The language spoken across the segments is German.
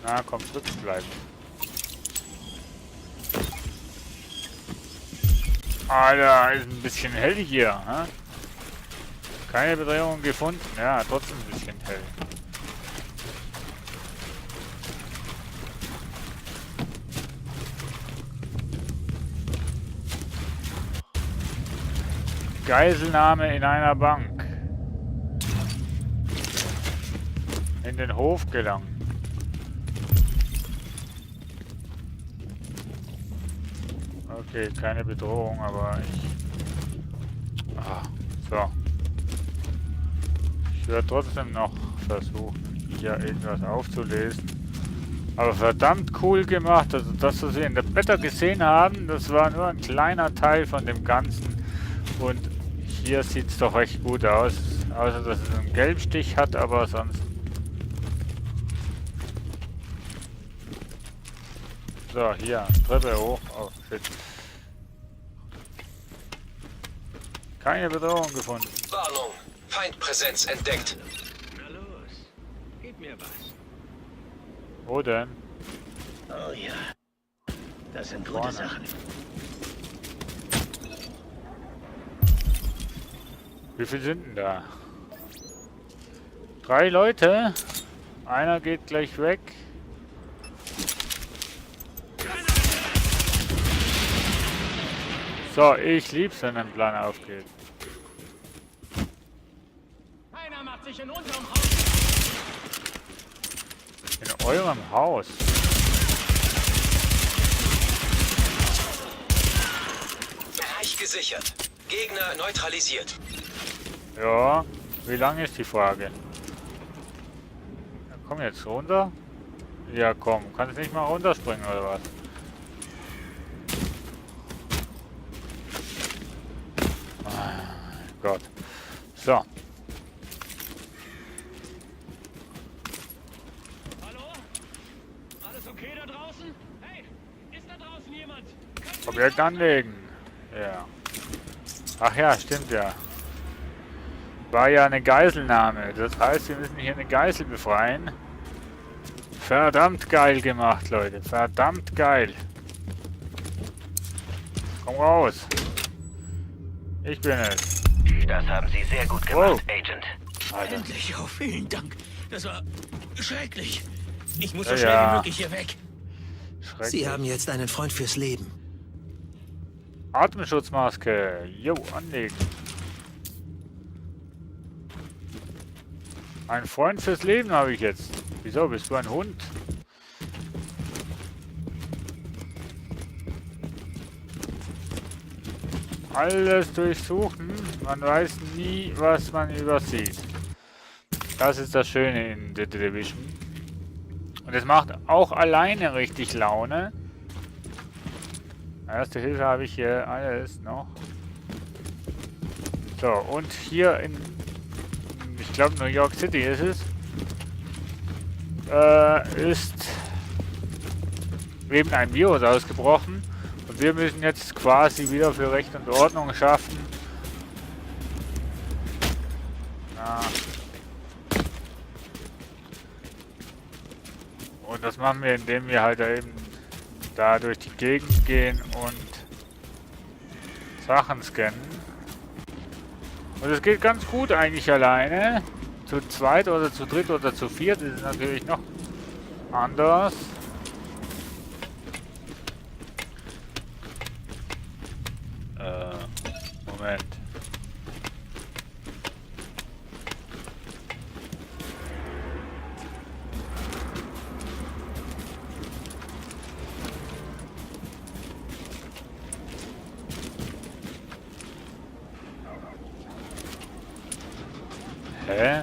Na komm, zurückbleiben. Alter, ist ein bisschen hell hier. Hä? Keine Bedrohung gefunden. Ja, trotzdem ein bisschen hell. Geiselnahme in einer Bank. In den Hof gelangen. Okay, keine Bedrohung, aber ich... Ah, so. Ich werde trotzdem noch versuchen, hier irgendwas aufzulesen. Aber verdammt cool gemacht. Also das, was wir in der Beta gesehen haben, das war nur ein kleiner Teil von dem Ganzen. Und hier sieht es doch recht gut aus. Außer, dass es einen Gelbstich hat, aber sonst... So, hier, Treppe hoch. Oh, shit. Keine Bedrohung gefunden. Warnung! Feindpräsenz entdeckt. Na los, gib mir was. Wo denn? Oh ja, das sind gute Vorne. Sachen. Wie viel sind denn da? 3 Leute. Einer geht gleich weg. So, ich lieb's, wenn ein Plan aufgeht. Einer macht sich in unserem Haus. In eurem Haus. Bereich gesichert. Gegner neutralisiert. Ja, wie lange ist die Frage? Ja, komm jetzt runter. Ja, komm. Kannst nicht mal runterspringen oder was? Ah, Gott. So. Hallo? Alles okay da draußen? Hey, ist da draußen jemand? Objekt anlegen. Ja. Ach ja, stimmt ja. War ja eine Geiselnahme. Das heißt, wir müssen hier eine Geisel befreien. Verdammt geil gemacht, Leute. Verdammt geil. Komm raus. Ich bin es. Das haben Sie sehr gut gemacht, Agent. Alter. Endlich, oh vielen Dank. Das war schrecklich. Ich muss Ja, so schnell ja. wie möglich hier weg. Schrecklich. Sie haben jetzt einen Freund fürs Leben. Atemschutzmaske. Jo, anlegen. Ein Freund fürs Leben habe ich jetzt. Wieso? Bist du ein Hund? Alles durchsuchen. Man weiß nie, was man übersieht. Das ist das Schöne in The Division. Und es macht auch alleine richtig Laune. Erste Hilfe habe ich hier alles noch. So, und hier in... Ich glaube New York City ist es. Ist eben ein Virus ausgebrochen. Und wir müssen jetzt quasi wieder für Recht und Ordnung schaffen. Ja. Und das machen wir, indem wir halt eben da durch die Gegend gehen und Sachen scannen. Und es geht ganz gut eigentlich alleine. Zu zweit oder zu dritt oder zu viert ist es natürlich noch anders. Moment. Hä?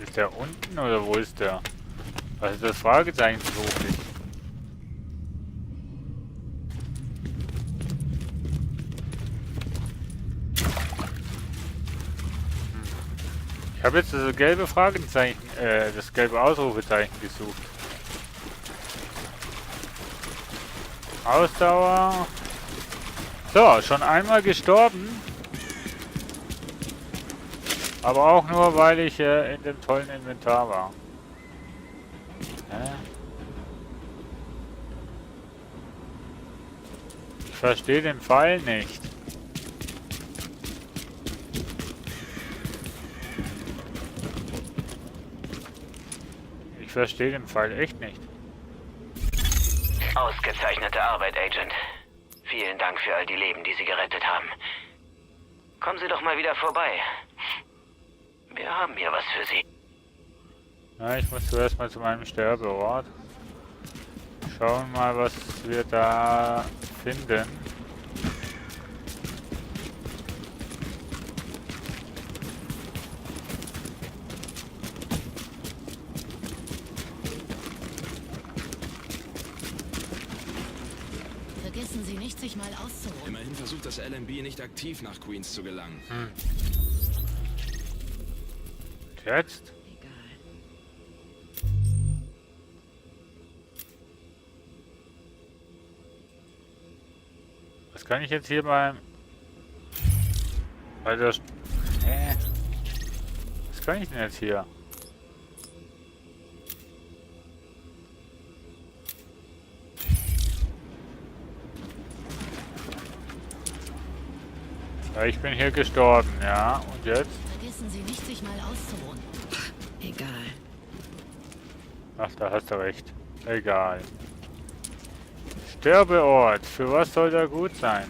Ist der unten oder wo ist der? Was ist das Fragezeichen beruflich? Ich habe jetzt das gelbe Fragezeichen, das gelbe Ausrufezeichen gesucht. Ausdauer. So, schon einmal gestorben. Aber auch nur, weil ich in dem tollen Inventar war. Hä? Ich verstehe den Pfeil nicht. Ich verstehe den Pfeil echt nicht. Ausgezeichnete Arbeit, Agent. Vielen Dank für all die Leben, die Sie gerettet haben. Kommen Sie doch mal wieder vorbei. Wir haben hier was für Sie. Ja, ich muss zuerst mal zu meinem Sterbeort. Schauen mal, was wir da finden. Vergessen Sie nicht, sich mal auszuruhen. Immerhin versucht das LMB nicht aktiv nach Queens zu gelangen. Jetzt? Egal. Was kann ich jetzt hier bei der... Hä? Was kann ich denn jetzt hier? Ja, ich bin hier gestorben, ja. Und jetzt? Vergessen Sie nicht, sich mal auszuruhen. Egal. Ach, da hast du recht. Egal. Sterbeort. Für was soll der gut sein,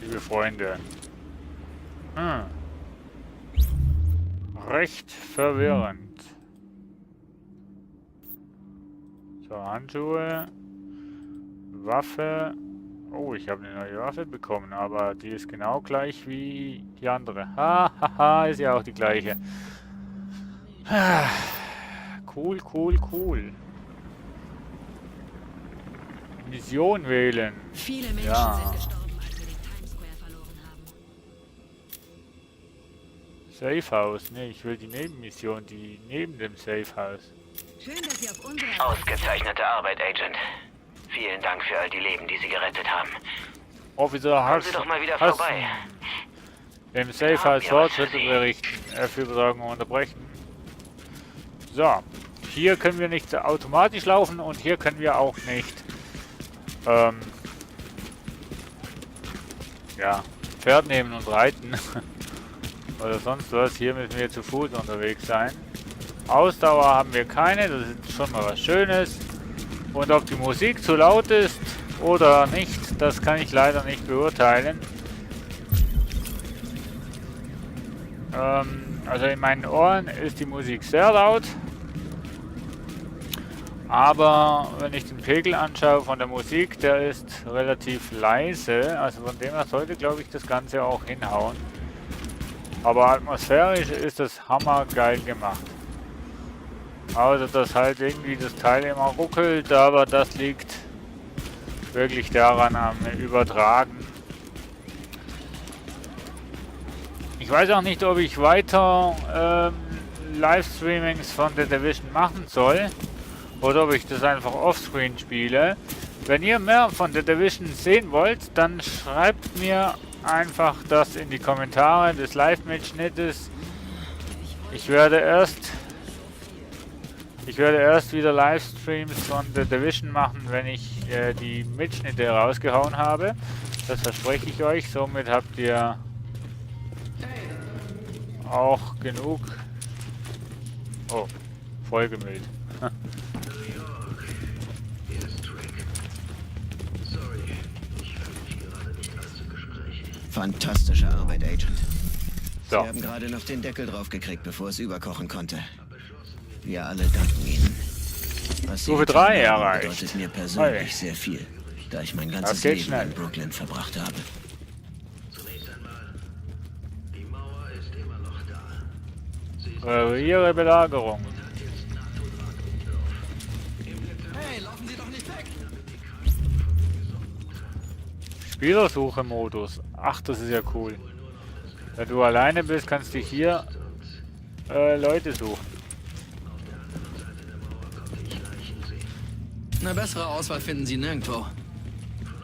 liebe Freunde? Recht verwirrend. So, Handschuhe. Waffe. Oh, ich habe eine neue Waffe bekommen, aber die ist genau gleich wie die andere. Hahaha, ist ja auch die gleiche. Cool, cool, cool. Mission wählen. Viele Menschen Ja. sind gestorben, als wir den Times Square verloren haben. Safe House. Ne, ich will die Nebenmission, die neben dem Safe House. Schön, dass Sie auf unsere... Ausgezeichnete Arbeit, Agent. Vielen Dank für all die Leben, die Sie gerettet haben. Officer Kommen Sie doch mal wieder vorbei. Im Safe House Fortschritte berichten. F-Übertragung unterbrechen. So. Hier können wir nicht automatisch laufen und hier können wir auch nicht ja, Pferd nehmen und reiten. Oder sonst was. Hier müssen wir zu Fuß unterwegs sein. Ausdauer haben wir keine, das ist schon mal was Schönes. Und ob die Musik zu laut ist oder nicht, das kann ich leider nicht beurteilen. Also in meinen Ohren ist die Musik sehr laut. Aber wenn ich den Pegel anschaue von der Musik, der ist relativ leise. Also von dem her sollte, glaube ich, das Ganze auch hinhauen. Aber atmosphärisch ist das hammergeil gemacht. Also dass halt irgendwie das Teil immer ruckelt, aber das liegt wirklich daran am Übertragen. Ich weiß auch nicht, ob ich weiter Livestreamings von The Division machen soll oder ob ich das einfach offscreen spiele. Wenn ihr mehr von The Division sehen wollt, dann schreibt mir einfach das in die Kommentare des Live-Mitschnittes. Ich werde erst wieder Livestreams von The Division machen, wenn ich die Mitschnitte rausgehauen habe. Das verspreche ich euch. Somit habt ihr auch genug... Oh, Folgemüll. Fantastische Arbeit, Agent. Sie So. haben gerade noch den Deckel draufgekriegt, bevor es überkochen konnte. Wir alle danken Ihnen. Was Sie Stufe getan 3 haben, erreicht. bedeutet mir persönlich Hey. sehr viel, da ich mein ganzes geht Leben schnell. in Brooklyn verbracht habe. Ihre Belagerung. Hey, laufen Sie doch nicht weg! Spielersuche-Modus. Ach, das ist ja cool. Wenn du alleine bist, kannst du hier Leute suchen. Eine bessere Auswahl finden Sie nirgendwo.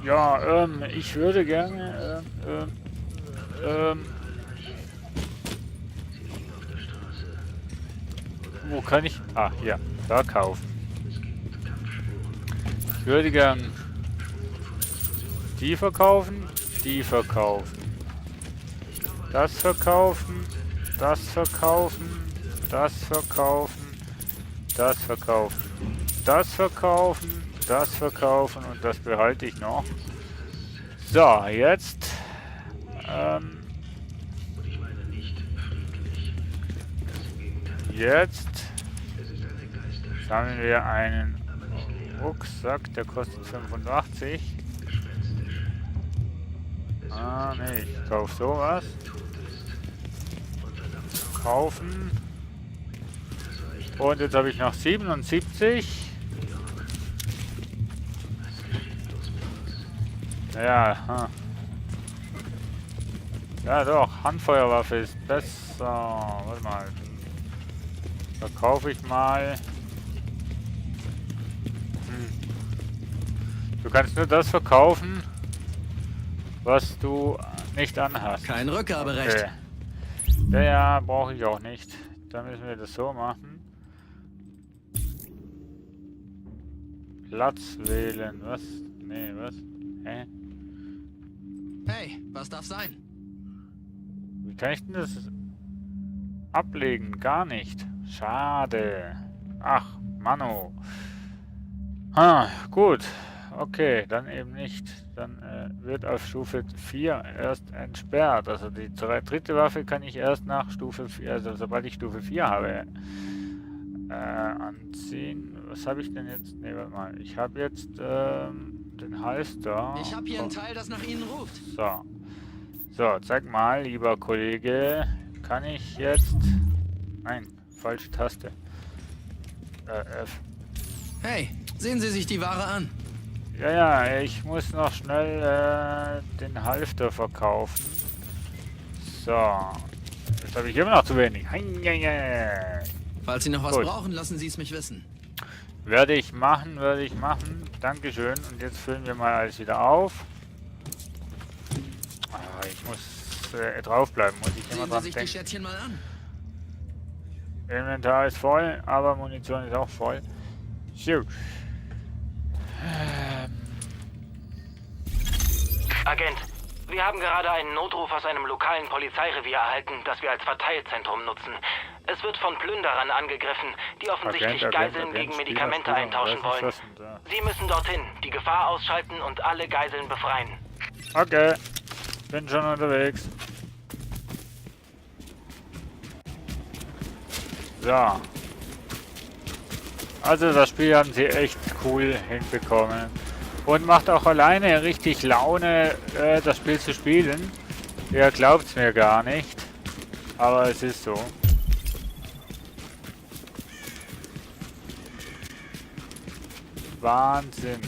Ja, ich würde gerne Wo kann ich... Ah, hier. Verkaufen. Ich würde gern die verkaufen, die verkaufen. Das verkaufen, das verkaufen, das verkaufen, das verkaufen, das verkaufen, das verkaufen und das behalte ich noch. So, jetzt jetzt sammeln wir einen Rucksack, der kostet 85. Ah, nee, ich kaufe sowas. Kaufen. Und jetzt habe ich noch 77. Ja, ja doch, Handfeuerwaffe ist besser. Warte mal. Verkaufe ich mal. Du kannst nur das verkaufen, was du nicht anhast. Kein Rückgaberecht. Okay. Ja, brauche ich auch nicht. Dann müssen wir das so machen. Platz wählen. Was? Nee, was? Hä? Hey, was darf sein? Wie kann ich denn das ablegen? Gar nicht. Schade. Ach, Mano. Gut. Okay, dann eben nicht. Dann wird auf Stufe 4 erst entsperrt. Also die dritte Waffe kann ich erst nach Stufe 4, also sobald ich Stufe 4 habe, anziehen. Was habe ich denn jetzt? Ne, warte mal. Ich habe jetzt den Halster. Ich habe hier ein Teil, das nach Ihnen ruft. So. So, zeig mal, lieber Kollege. Kann ich jetzt... Nein, falsche Taste. F. Hey, sehen Sie sich die Ware an. Ja, ja, ich muss noch schnell den Halfter verkaufen. So. Jetzt habe ich immer noch zu wenig. Falls Sie noch was Gut. brauchen, lassen Sie es mich wissen. Werde ich machen, werde ich machen. Dankeschön. Und jetzt füllen wir mal alles wieder auf. Ah, ich muss draufbleiben, muss ich immer Sehen Sie dran sich die denken. Schätzchen mal an. Inventar ist voll, aber Munition ist auch voll. So. Agent, wir haben gerade einen Notruf aus einem lokalen Polizeirevier erhalten, das wir als Verteilzentrum nutzen. Es wird von Plünderern angegriffen, die offensichtlich Geiseln gegen Medikamente eintauschen wollen. Sie müssen dorthin, die Gefahr ausschalten und alle Geiseln befreien. Okay, bin schon unterwegs. So. Also das Spiel haben sie echt cool hinbekommen. Und macht auch alleine richtig Laune, das Spiel zu spielen. Ihr glaubt's mir gar nicht. Aber es ist so. Wahnsinn.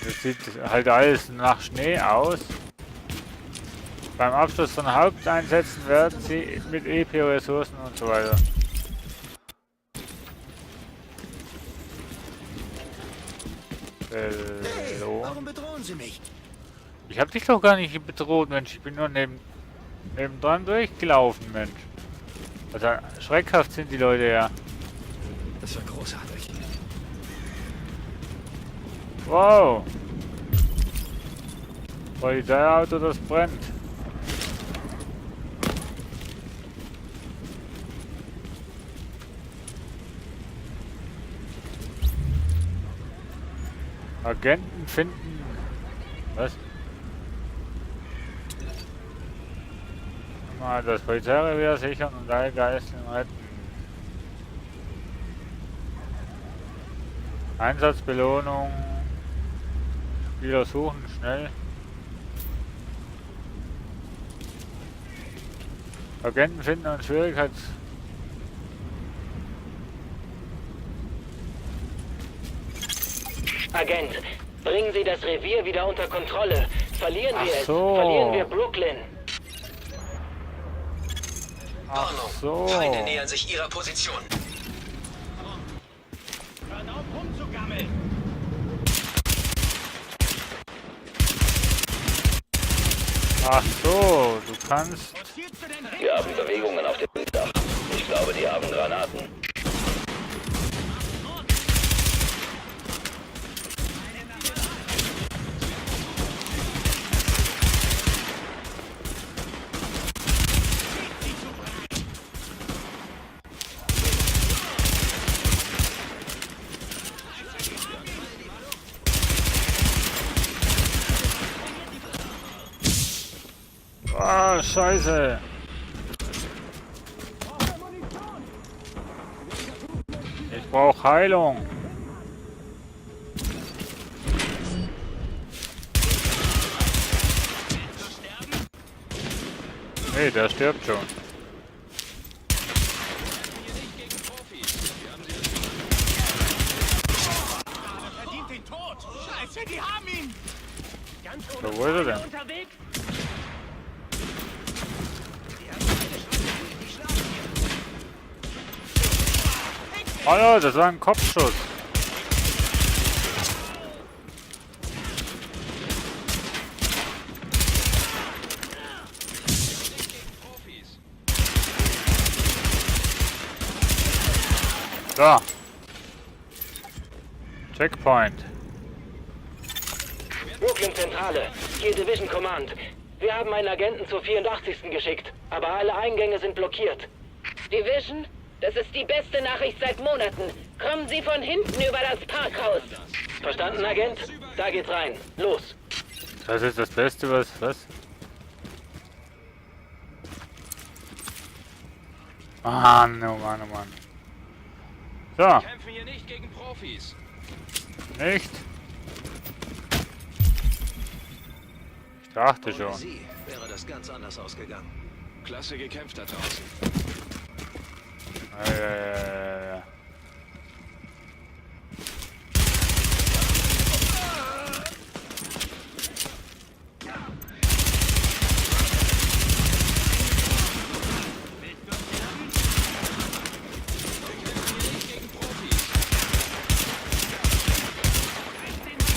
Das sieht halt alles nach Schnee aus. Beim Abschluss von Haupteinsätzen werden sie mit EP-Ressourcen und so weiter. Hallo? Warum bedrohen Sie mich? Ich hab dich doch gar nicht bedroht, Mensch. Ich bin nur nebendran durchgelaufen, Mensch. Also schreckhaft sind die Leute ja. Das war großartig. Wow. Polizeiauto, das brennt. Agenten finden... Was? Mal das Polizeirevier sichern und alle Geiseln retten. Einsatzbelohnung. Spieler suchen, schnell. Agenten finden und Schwierigkeits... Agent, bringen Sie das Revier wieder unter Kontrolle. Verlieren wir es, so. verlieren wir Brooklyn. Ach so. Feinde nähern sich ihrer Position. Hört auf rumzugammeln. Ach so, du kannst. Wir haben Bewegungen auf dem Dach. Ich glaube, die haben Granaten. Ah, Scheiße. Ich brauche Heilung. Nee, der stirbt schon. Verdient den Tod! Scheiße, die haben ihn! Ganz So, wo ist er denn? unterwegs! Oh ja, das war ein Kopfschuss. So. Checkpoint. Brooklyn Zentrale, hier Division Command. Wir haben einen Agenten zur 84. geschickt, aber alle Eingänge sind blockiert. Division? Das ist die beste Nachricht seit Monaten. Kommen Sie von hinten über das Parkhaus. Verstanden, Agent? Da geht's rein. Los. Das ist das Beste, was? Mann, oh Mann, oh Mann. So. Kämpfen hier nicht gegen Profis. Nicht? Ich dachte schon. Sie wäre das ganz anders ausgegangen. Klasse gekämpft da draußen. Ja.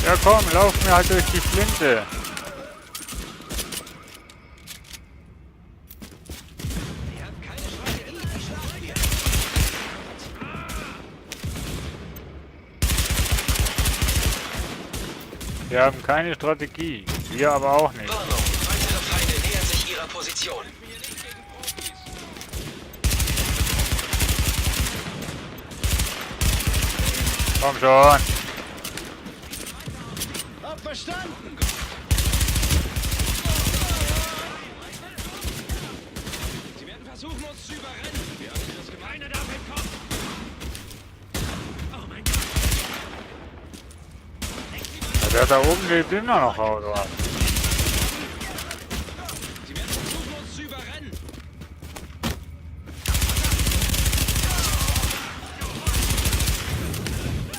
Ja komm, lauf mir halt durch die Flinte. Wir haben keine Strategie. Wir aber auch nicht. Warnung, weitere Feinde nähern sich ihrer Position. Komm schon. Hab verstanden! Sie werden versuchen, uns zu überrennen. Wir haben sie das Gemeine darf entkommen. Oh mein Gott! Der da oben lebt immer noch, oder? Sie werden versuchen, uns zu überrennen.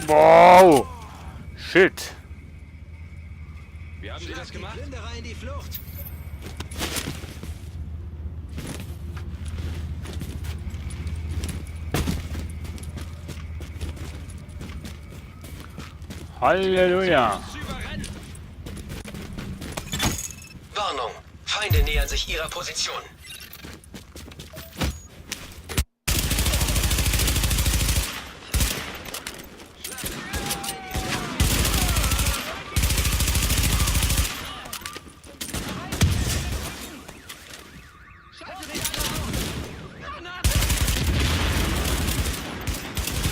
Wow! Shit! Wie haben Sie das gemacht? Plünderer in die Flucht. Halleluja! Zu überrennen. Warnung, Feinde nähern sich ihrer Position.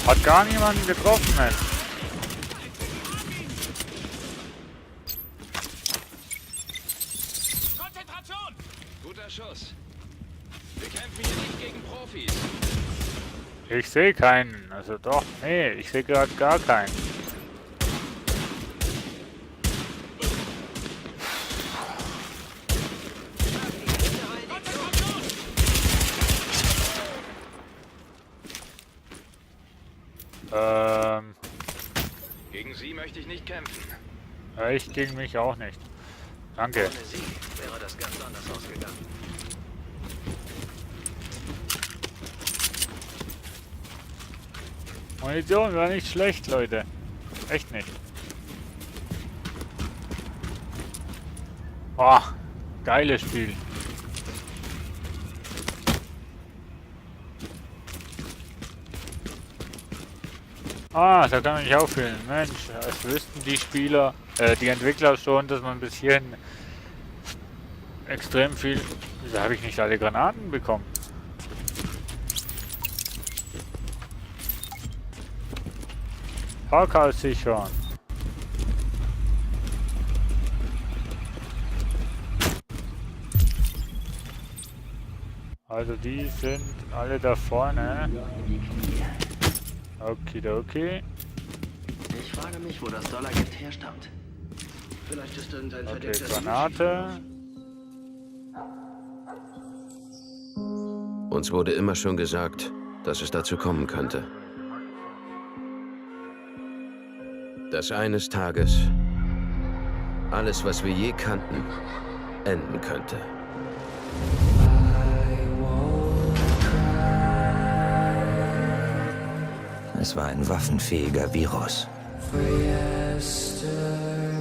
Hat gar niemanden getroffen, ey. Konzentration! Guter Schuss. Wir kämpfen hier nicht gegen Profis. Ich sehe keinen. Also doch, nee, ich sehe gerade gar keinen. Gegen Sie möchte ich nicht kämpfen. Ich gegen mich auch nicht. Danke. Ohne sie wäre das ganz anders ausgegangen. Munition war nicht schlecht, Leute. Echt nicht. Oh, geiles Spiel. Ah, da kann man nicht auffüllen. Mensch, als wüssten die Spieler, die Entwickler schon, dass man bis hierhin extrem viel... Wieso habe ich nicht alle Granaten bekommen? Parkhaus sichern. Also die sind alle da vorne. Okidoki. Ich frage mich, wo das Dollargeld herstammt. Vielleicht ist irgendein Okay, verdeckter Granate. Uns wurde immer schon gesagt, dass es dazu kommen könnte. Dass eines Tages alles, was wir je kannten, enden könnte. Es war ein waffenfähiger Virus.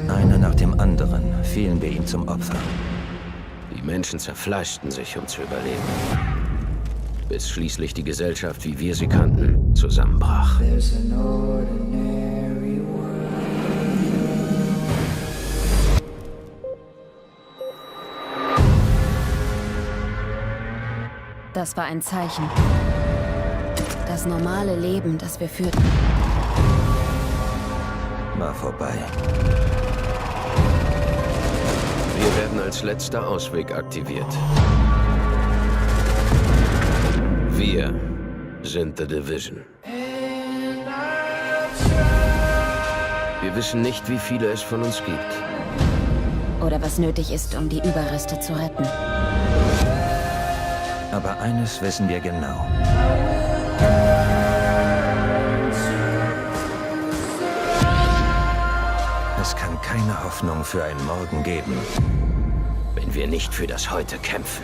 Einer nach dem anderen fielen wir ihm zum Opfer. Die Menschen zerfleischten sich, um zu überleben. Bis schließlich die Gesellschaft, wie wir sie kannten, zusammenbrach. Das war ein Zeichen. Das normale Leben, das wir führten, war vorbei. Wir werden als letzter Ausweg aktiviert. Wir sind The Division. Wir wissen nicht, wie viele es von uns gibt. oder was nötig ist, um die Überreste zu retten. Aber eines wissen wir genau. Es kann keine Hoffnung für einen Morgen geben, wenn wir nicht für das Heute kämpfen.